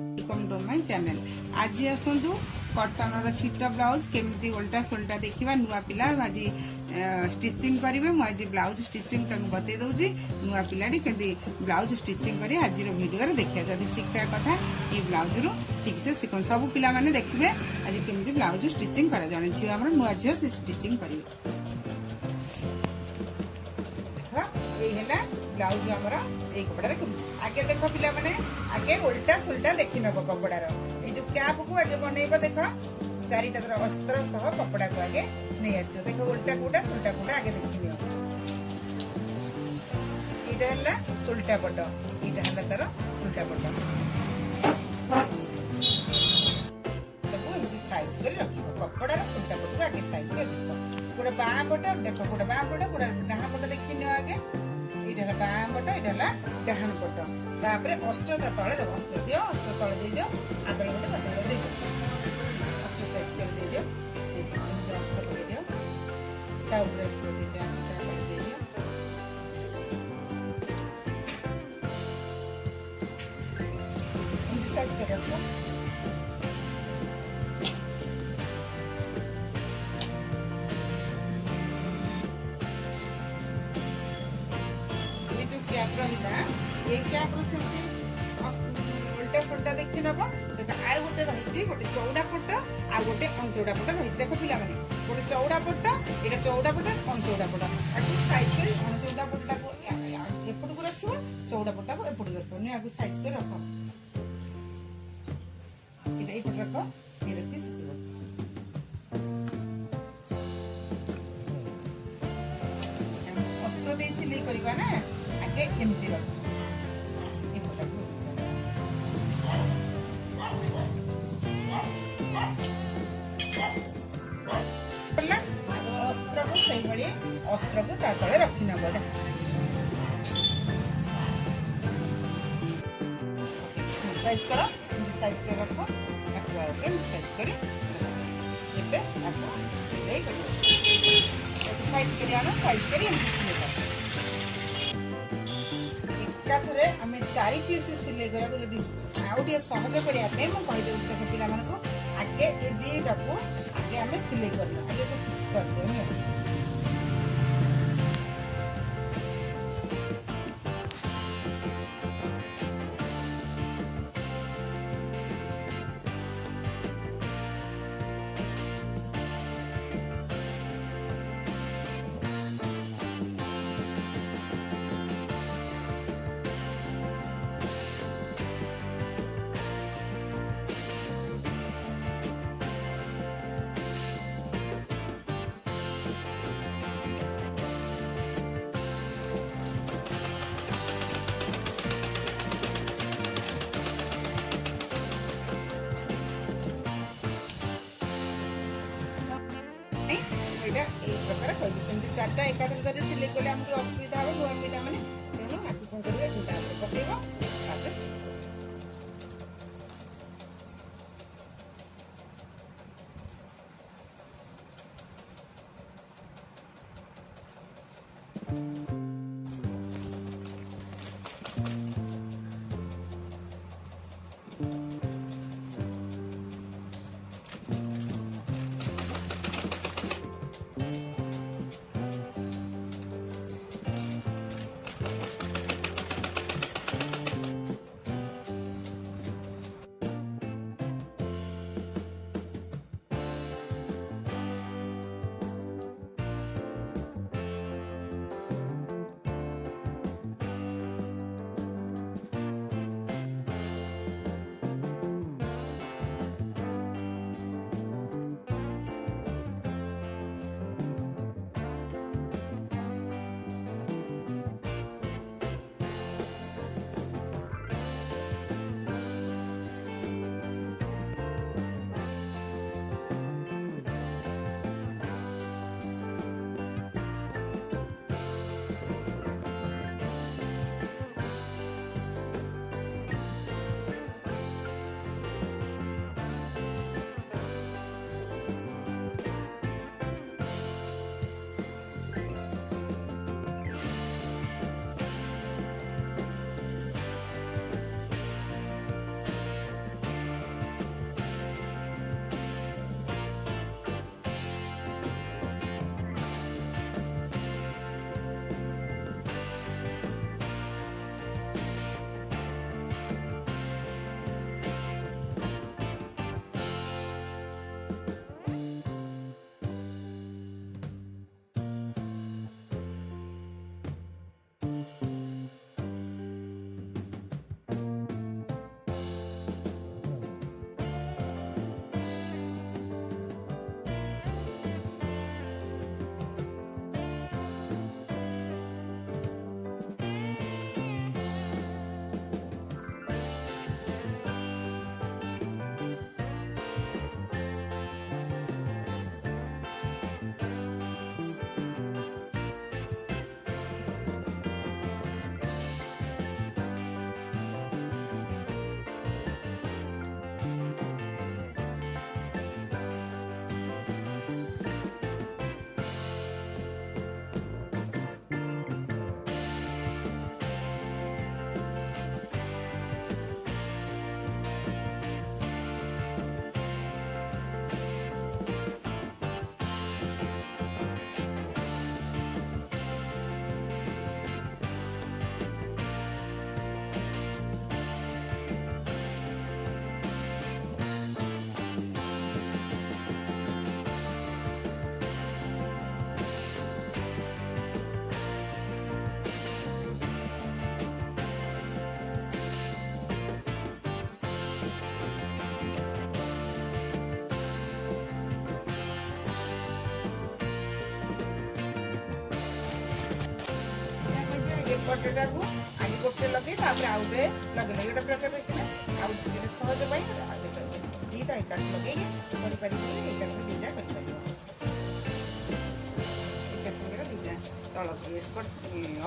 Welcome to my channel. आज आसतु कटन छिट blouse केमती उल्टा सोल्टा देखा नुआ पिला आज स्टिचिंग करेंगे। मुझे ब्लाउज स्टिचिंग बतई दूसरी नुआ पिलाटी केमती ब्लाउज स्टिचिंग कर आज भिडियो देखा जब शिखा कथा ये ब्लाउज रू ठीक से शिख सब पिला माने देखिए आज केमती ब्लाउज स्टिचिंग कर जड़े झील आम नुआ झील से स्टिचिंग करेंगे। ब्लाउज आमर ये कपड़ा आगे देख पिला माने आगे उल्टा सुल्टा देखी नब कपड़ार ये जो कैप को आगे बनइब देख चारिटा तर अस्त्र सह कपड़ा को आगे नहीं आस देख उल्टा कोटा सुल्टा कोटा आगे देखी नि ये सुल्टा पट ये तार सुल्टा पट साइज कर रख कपड़ार सुल्टा पट को आगे साइज कर गोटे बाँ पट देख गोटे बाँ पट गोटे डाण पट देखी नि आगे ये बाँ पट ये डाण पट तापर अस्त्र तले दे अस्त्र दियो अस्त्र तले दे दियो आदल गोटे बादल दे अस्त्र साइज कर दे दियो अस्त्र कर दियो ता ऊपर अस्त्र दे दियो तापर दे दियो साइज कर रखो। ये कैप उल्टा सुल्टा देखी नब आर गोटे रही गोटे चौड़ा पट आ गोटे अनचौड़ा पट रही देख पिला गोटे चौड़ा पट ये चौड़ा पट अनचौड़ा पट साइज कर अनचौड़ा पटा को एपट को रख चौड़ा पटा को एपट रख नहीं साइज कर रख ये रख ये रखी अस्त्र दे सिलाई करवा ना आगे एमती रख अस्त्र को सही भाई अस्त्र को तले रखी नब साइज कर साइज कर रख साइज कर सिलाई कर साइज कर आना साइज कर एकाथरे आम 4 पीस सिलाई करा आउ टे सहज करने मुझे देख पिला आगे ये दीटा को आगे आम सिलाई करना आगे तो फिक्स कर दे चार्टा एकाधर सिलाई कले आमको असुविधा हम नुआ पिला मैंने तेणु आगे कौन करेंगे गुंडा पकेब गोटेटा को आज गोटे लगे आउटे लगे गोटे प्रकार देखिए आउ सहज पाई दीटा एकाठ लगे कर दीटा कर दीटा तल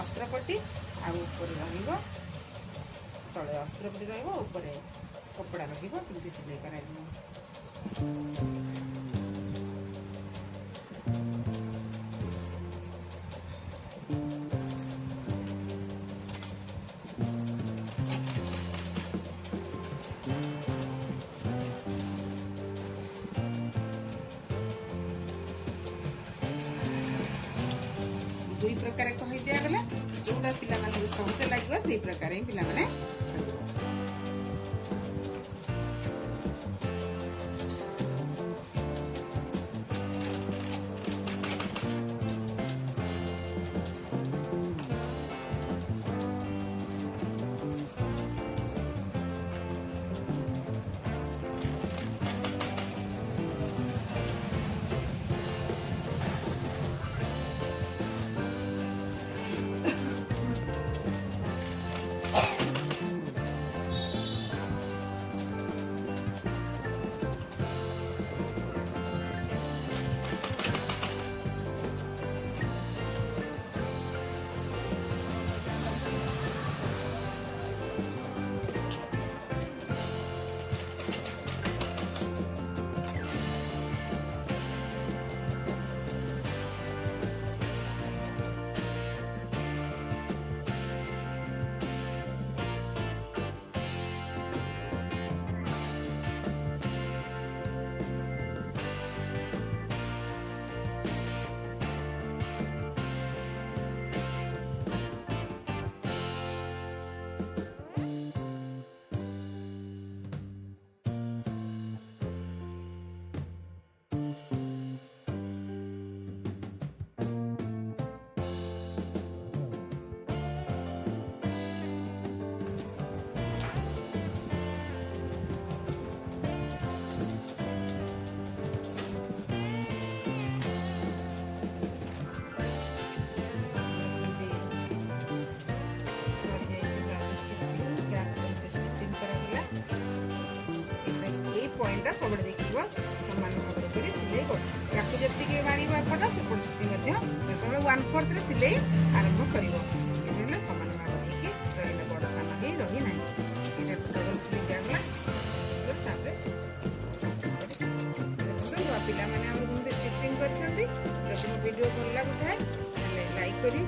अस्त्रपट्टी आउपर तले अस्त्रपट्टी ऊपर कपड़ा रही सिलाई कर दुई प्रकार कही दिगला जोटा पिला सहज लगे से प्रकार ही पिला पॉइंट सब देखिए सामान भाव कर सिलाई कर जी मार एपटा सेपट से 1/4 सिलाई आरंभ कर सामान भाव नहीं बड़ सान ही रही ना डबल सिलाई दिगला देखो पिला स्टिचिंग कर वीडियो भल लगुए लाइक करी